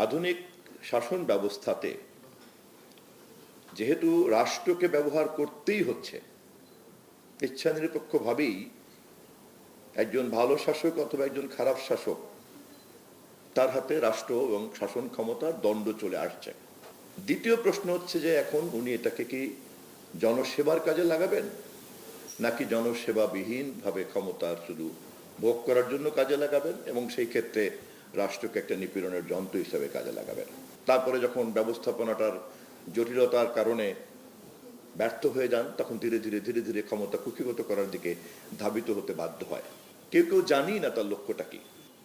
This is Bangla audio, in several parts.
আধুনিক শাসন ব্যবস্থাতে যেহেতু রাষ্ট্রকে ব্যবহার করতেই হচ্ছে, ইচ্ছা নিরপেক্ষভাবেই একজন ভালো শাসক অথবা একজন খারাপ শাসক তার হাতে রাষ্ট্র এবং শাসন ক্ষমতার দণ্ড চলে আসছে। দ্বিতীয় প্রশ্ন হচ্ছে যে এখন উনি এটাকে কি জনসেবার কাজে লাগাবেন, নাকি জনসেবাবিহীনভাবে ক্ষমতার শুধু ভোগ করার জন্য কাজে লাগাবেন এবং সেই ক্ষেত্রে রাষ্ট্রকে একটা নিপীড়নের যন্ত্র হিসেবে কাজে লাগাবেন। তারপরে যখন ব্যবস্থাপনাটার জটিলতার কারণে ব্যর্থ হয়ে যান, তখন ধীরে ধীরে ধীরে ধীরে ক্ষমতা কুক্ষিগত করার দিকে ধাবিত হতে বাধ্য হয়। কেউ কেউ জানি না তার লক্ষ্যটা কি,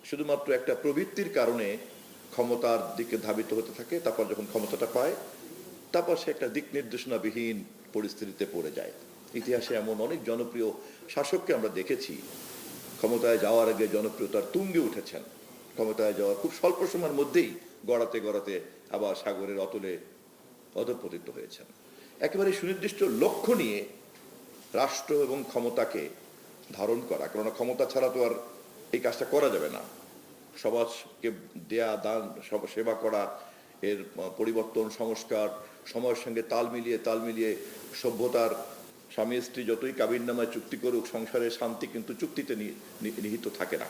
শুধুমাত্র একটা প্রবৃত্তির কারণে ক্ষমতার দিকে ধাবিত হতে থাকে। তারপর যখন ক্ষমতাটা পায়, তারপর সে একটা দিক নির্দেশনাবিহীন পরিস্থিতিতে পড়ে যায়। ইতিহাসে এমন অনেক জনপ্রিয় শাসককে আমরা দেখেছি ক্ষমতায় যাওয়ার আগে জনপ্রিয়তার তুঙ্গে উঠেছেন, ক্ষমতায় যাওয়ার খুব স্বল্প সময়ের মধ্যেই গড়াতে গড়াতে আবার সাগরের অতলে অধঃপতিত হয়েছেন। একেবারে সুনির্দিষ্ট লক্ষ্য নিয়ে রাষ্ট্র এবং ক্ষমতাকে ধারণ করা, কেননা ক্ষমতা ছাড়া তো আর এই কাজটা করা যাবে না। সমাজকে দেয়া দান, সেবা করা, এর পরিবর্তন, সংস্কার, সময়ের সঙ্গে তাল মিলিয়ে সভ্যতার স্বামী স্ত্রী যতই কাবিননামায় চুক্তি করুক, সংসারের শান্তি কিন্তু চুক্তিতে নিহিত থাকে না।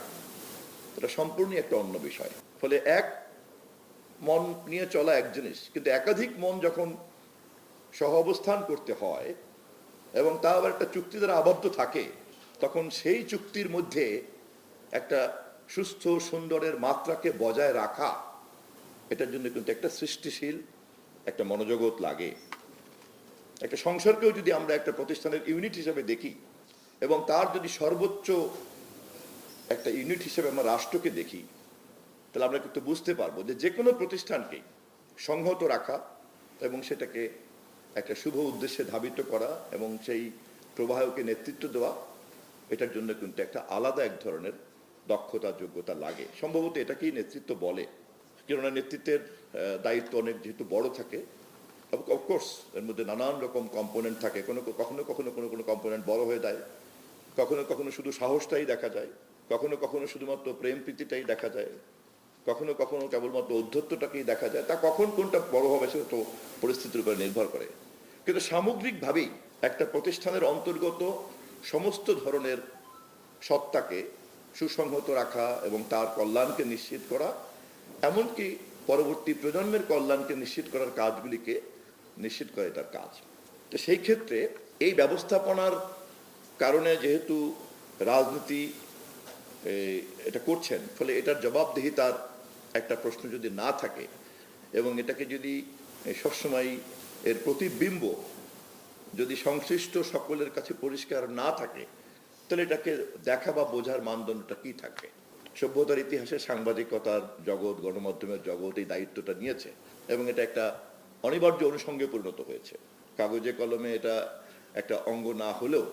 এটা সম্পূর্ণই একটা অন্য বিষয়। ফলে এক মন নিয়ে চলা এক জিনিস, কিন্তু একাধিক মন যখন সহ অবস্থান করতে হয় এবং তা আবার একটা চুক্তি দ্বারা আবদ্ধ থাকে, তখন সেই চুক্তির মধ্যে একটা সুস্থ সুন্দরের মাত্রাকে বজায় রাখা, এটার জন্য কিন্তু একটা সৃষ্টিশীল একটা মনোজগৎ লাগে। একটা সংসারকেও যদি আমরা একটা প্রতিষ্ঠানের ইউনিট হিসেবে দেখি এবং তার যদি সর্বোচ্চ একটা ইউনিট হিসেবে আমরা রাষ্ট্রকে দেখি, তাহলে আমরা কিন্তু বুঝতে পারবো যে কোনো প্রতিষ্ঠানকে সংহত রাখা এবং সেটাকে একটা শুভ উদ্দেশ্যে ধাবিত করা এবং সেই প্রবাহকে নেতৃত্ব দেওয়া, এটার জন্য কিন্তু একটা আলাদা এক ধরনের দক্ষতা যোগ্যতা লাগে। সম্ভবত এটাকেই নেতৃত্ব বলে, কেননা নেতৃত্বের দায়িত্ব অনেক যেহেতু বড় থাকে, এবং অফকোর্স এর মধ্যে নানান রকম কম্পোনেন্ট থাকে। কখনো কোনো কম্পোনেন্ট বড় হয়ে যায়, কখনো শুধু সাহসটাই দেখা যায়, কখনো শুধুমাত্র প্রেম প্রীতিটাই দেখা যায়, কখনো কেবলমাত্র ঔদ্ধত্যটাকেই দেখা যায়। তা কখন কোনটা বড় হবে সেটা তো পরিস্থিতির উপর নির্ভর করে। কিন্তু সামগ্রিকভাবেই একটা প্রতিষ্ঠানের অন্তর্গত সমস্ত ধরনের সত্তাকে সুসংহত রাখা এবং তার কল্যাণকে নিশ্চিত করা, এমনকি পরবর্তী প্রজন্মের কল্যাণকে নিশ্চিত করার কাজগুলিকে নিশ্চিত করে তার কাজ। তো সেই ক্ষেত্রে এই ব্যবস্থাপনার কারণে যেহেতু রাজনীতি এটা করছেন, ফলে এটার জবাবদিহিতার একটা প্রশ্ন যদি না থাকে এবং এটাকে যদি সবসময় এর প্রতিবিম্ব যদি সংশ্লিষ্ট সকলের কাছে পরিষ্কার না থাকে, তাহলে এটাকে দেখা বা বোঝার মানদণ্ডটা কি থাকবে। সভ্যতার ইতিহাসে সাংবাদিকতার জগৎ, গণমাধ্যমের জগৎ এই দায়িত্বটা নিয়েছে এবং এটা একটা অনিবার্য অনুষঙ্গে পরিণত হয়েছে। কাগজে কলমে এটা একটা অঙ্গ না হলেও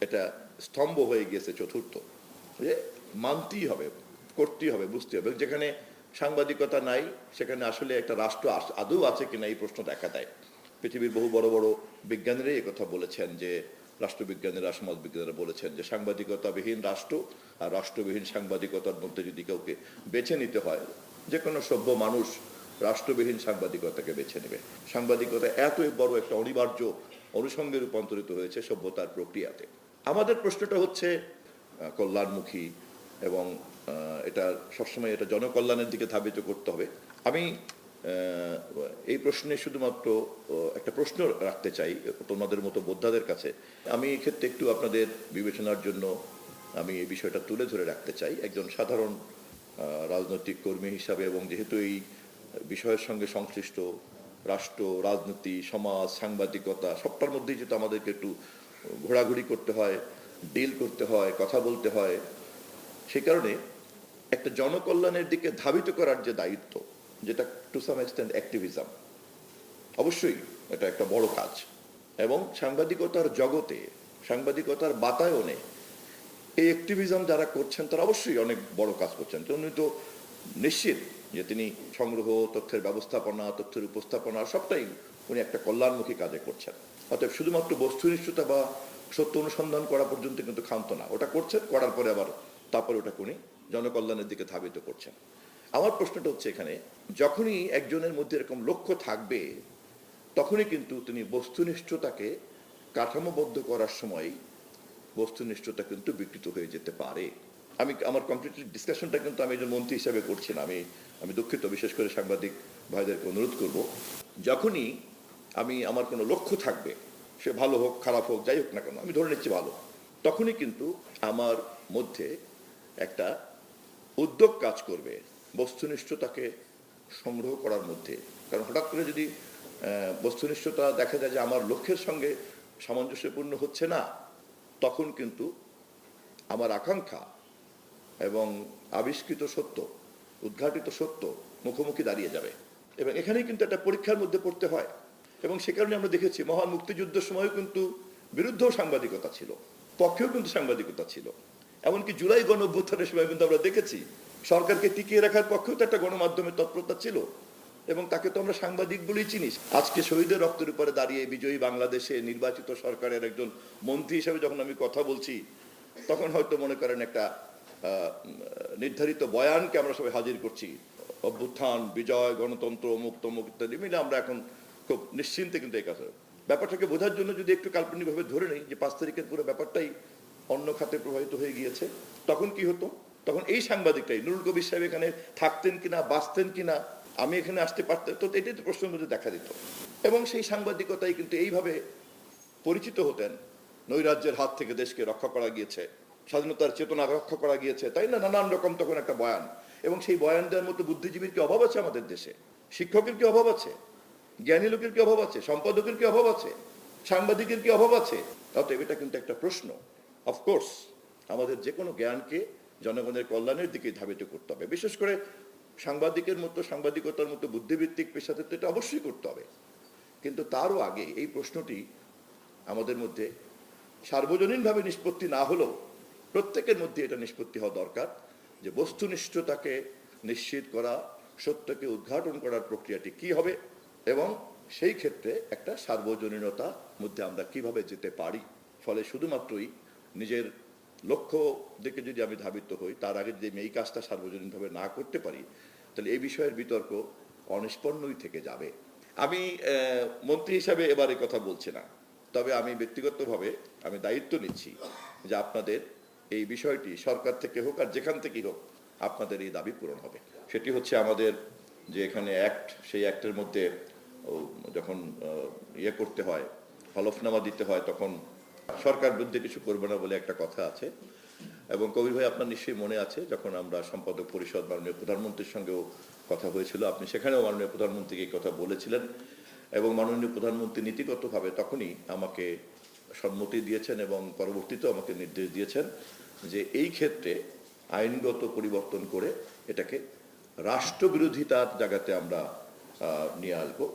এটা স্তম্ভ হয়ে গিয়েছে চতুর্থ, যে মানতেই হবে, করতেই হবে, বুঝতে হবে। যেখানে সাংবাদিকতা নাই সেখানে আসলে একটা রাষ্ট্র আদৌ আছে কিনা এই প্রশ্ন দেখা দেয়। পৃথিবীর বহু বড় বড় বিজ্ঞানীরাই একথা বলেছেন, যে রাষ্ট্রবিজ্ঞানীরা, সমাজবিজ্ঞানীরা বলেছেন যে সাংবাদিকতাবিহীন রাষ্ট্র আর রাষ্ট্রবিহীন সাংবাদিকতার মধ্যে যদি কাউকে বেছে নিতে হয়, যে কোনো সভ্য মানুষ রাষ্ট্রবিহীন সাংবাদিকতাকে বেছে নেবে। সাংবাদিকতা এতই বড় একটা অনিবার্য অনুষঙ্গে রূপান্তরিত হয়েছে সভ্যতার প্রক্রিয়াতে। আমাদের প্রশ্নটা হচ্ছে কল্যাণমুখী এবং এটা সবসময় এটা জনকল্যাণের দিকে ধাবিত করতে হবে। আমি এই প্রশ্নে শুধুমাত্র একটা প্রশ্ন রাখতে চাই তোমাদের মতো বোদ্ধাদের কাছে। আমি এক্ষেত্রে একটু আপনাদের বিবেচনার জন্য আমি এই বিষয়টা তুলে ধরে রাখতে চাই একজন সাধারণ রাজনৈতিক কর্মী হিসাবে, এবং যেহেতু এই বিষয়ের সঙ্গে সংশ্লিষ্ট রাষ্ট্র, রাজনীতি, সমাজ, সাংবাদিকতা সবটার মধ্যেই যেহেতু আমাদেরকে একটু ঘোরাঘুরি করতে হয়, ডিল করতে হয়, কথা বলতে হয়, সেই কারণে একটা জনকল্যাণের দিকে ধাবিত করার যে দায়িত্ব, যেটা টু সাম এক্সটেন্ট অ্যাক্টিভিজম, অবশ্যই এটা একটা বড় কাজ। এবং সাংবাদিকতার জগতে, সাংবাদিকতার বাতায়নে এই অ্যাক্টিভিজম যারা করছেন তারা অবশ্যই অনেক বড় কাজ করছেন। উনি তো নিশ্চিত যে তিনি সংগ্রহ, তথ্যের ব্যবস্থাপনা, তথ্যের উপস্থাপনা সবটাই উনি একটা কল্যাণমুখী কাজে করছেন। অতএব শুধুমাত্র বস্তুনিষ্ঠতা বা সত্য অনুসন্ধান করা পর্যন্ত কিন্তু ক্ষান্ত না, ওটা করছেন, করার পরে আবার তারপরে ওটাকে উনি জনকল্যাণের দিকে ধাবিত করছেন। আমার প্রশ্নটা হচ্ছে এখানে, যখনই একজনের মধ্যে এরকম লক্ষ্য থাকবে তখনই কিন্তু তিনি বস্তুনিষ্ঠতাকে কাঠামোবদ্ধ করার সময় বস্তুনিষ্ঠতা কিন্তু বিকৃত হয়ে যেতে পারে। আমি আমার কমপ্লিটলি ডিসকাশনটা কিন্তু আমি একজন মন্ত্রী হিসাবে করছি না, আমি দুঃখিত, বিশেষ করে সাংবাদিক ভাইদেরকে অনুরোধ করব, যখনই আমার কোনো লক্ষ্য থাকবে, সে ভালো হোক খারাপ হোক যাই হোক না কেন, আমি ধরে নিচ্ছি ভালো, তখনই কিন্তু আমার মধ্যে একটা উদ্যোগ কাজ করবে বস্তুনিষ্ঠতাকে সংগ্রহ করার মধ্যে। কারণ হঠাৎ করে যদি বস্তুনিষ্ঠতা দেখা যায় যে আমার লক্ষ্যের সঙ্গে সামঞ্জস্যপূর্ণ হচ্ছে না, তখন কিন্তু আমার আকাঙ্ক্ষা এবং আবিষ্কৃত সত্য, উদ্ঘাটিত সত্য মুখোমুখি দাঁড়িয়ে যাবে। এবং এখানেই কিন্তু একটা পরীক্ষার মধ্যে পড়তে হয়। এবং সে কারণে আমরা দেখেছি মহান মুক্তিযুদ্ধের সময়ও কিন্তু বিরুদ্ধেও সাংবাদিকতা ছিল, পক্ষেও কিন্তু সাংবাদিকতা ছিল। এমনকি জুলাই গণ অভ্যুত্থানের সময় কিন্তু আমরা দেখেছি সরকারকে টিকিয়ে রাখার পক্ষেও তো একটা গণমাধ্যমের তৎপরতা ছিল, এবং তাকে তো আমরা সাংবাদিক বলেই চিনি। আজকে শহীদের রক্তের উপরে দাঁড়িয়ে বিজয়ী বাংলাদেশে নির্বাচিত সরকারের একজন মন্ত্রী হিসেবে যখন আমি কথা বলছি, তখন হয়তো মনে করেন একটা নির্ধারিত বয়ানকে আমরা সবাই হাজির করছি, অভ্যুত্থান, বিজয়, গণতন্ত্র, মুক্ত ইত্যাদি মিলে আমরা এখন খুব নিশ্চিন্তে কিন্তু এই কথা ব্যাপারটাকে বোঝার জন্য যদি একটু কাল্পনিকভাবে ধরে নেই যে 5 তারিখের পুরো ব্যাপারটাই অন্য খাতে প্রবাহিত হয়ে গিয়েছে, তখন কি হতো? তখন এই সাংবাদিকটাই নুরুল কবির সাহেব এখানে থাকতেন কিনা, বাঁচতেন কিনা, আমি এখানে আসতে পারতাম, তো এটাই তো প্রশ্নের মধ্যে দেখা দিত। এবং সেই সাংবাদিকতাই কিন্তু এইভাবে পরিচিত হতেন, নৈরাজ্যের হাত থেকে দেশকে রক্ষা করা গিয়েছে, স্বাধীনতার চেতনা রক্ষা করা গিয়েছে, তাই না, নানান রকম তখন একটা বয়ান। এবং সেই বয়ান দেওয়ার মতো বুদ্ধিজীবীর কি অভাব আছে আমাদের দেশে? শিক্ষকের কি অভাব আছে? জ্ঞানী লোকের কি অভাব আছে? সম্পাদকের কি অভাব আছে? সাংবাদিকের কি অভাব আছে? অতএব এটা কিন্তু একটা প্রশ্ন। অফকোর্স আমাদের যে কোনো জ্ঞানকে জনগণের কল্যাণের দিকে ধাবিত করতে হবে, বিশেষ করে সাংবাদিকতার মতো বুদ্ধিভিত্তিক পেশাতে তো এটা অবশ্যই করতে হবে। কিন্তু তারও আগে এই প্রশ্নটি আমাদের মধ্যে সার্বজনীনভাবে নিষ্পত্তি না হলেও প্রত্যেকের মধ্যে এটা নিষ্পত্তি হওয়া দরকার যে বস্তুনিষ্ঠতাকে নিশ্চিত করা, সত্যকে উদ্ঘাটন করার প্রক্রিয়াটি কি হবে, এবং সেই ক্ষেত্রে একটা সার্বজনীনতার মধ্যে আমরা কিভাবে যেতে পারি। ফলে শুধুমাত্রই নিজের লক্ষ্য দিকে যদি আমি ধাবিত হই, তার আগে যদি আমি এই কাজটা সার্বজনীনভাবে না করতে পারি, তাহলে এই বিষয়ের বিতর্ক অনিষ্পন্নই থেকে যাবে। আমি মন্ত্রী হিসাবে এবার এই কথা বলছি না, তবে আমি ব্যক্তিগতভাবে আমি দায়িত্ব নিচ্ছি যে আপনাদের এই বিষয়টি সরকার থেকে হোক আর যেখান থেকেই হোক, আপনাদের এই দাবি পূরণ হবে। সেটি হচ্ছে আমাদের যে এখানে অ্যাক্ট, সেই অ্যাক্টের মধ্যে যখন ইয়ে করতে হয়, হলফনামা দিতে হয়, তখন সরকার বিরুদ্ধে কিছু করবে না বলে একটা কথা আছে। এবং কবির ভাই, আপনার নিশ্চয়ই মনে আছে যখন আমরা সম্পাদক পরিষদ মাননীয় প্রধানমন্ত্রীর সঙ্গেও কথা হয়েছিল, আপনি সেখানেও মাননীয় প্রধানমন্ত্রীকে এই কথা বলেছিলেন, এবং মাননীয় প্রধানমন্ত্রী নীতিগতভাবে তখনই আমাকে সম্মতি দিয়েছেন এবং পরবর্তীতেও আমাকে নির্দেশ দিয়েছেন যে এই ক্ষেত্রে আইনগত পরিবর্তন করে এটাকে রাষ্ট্রবিরোধিতার জায়গাতে আমরা নিয়ে আসবো।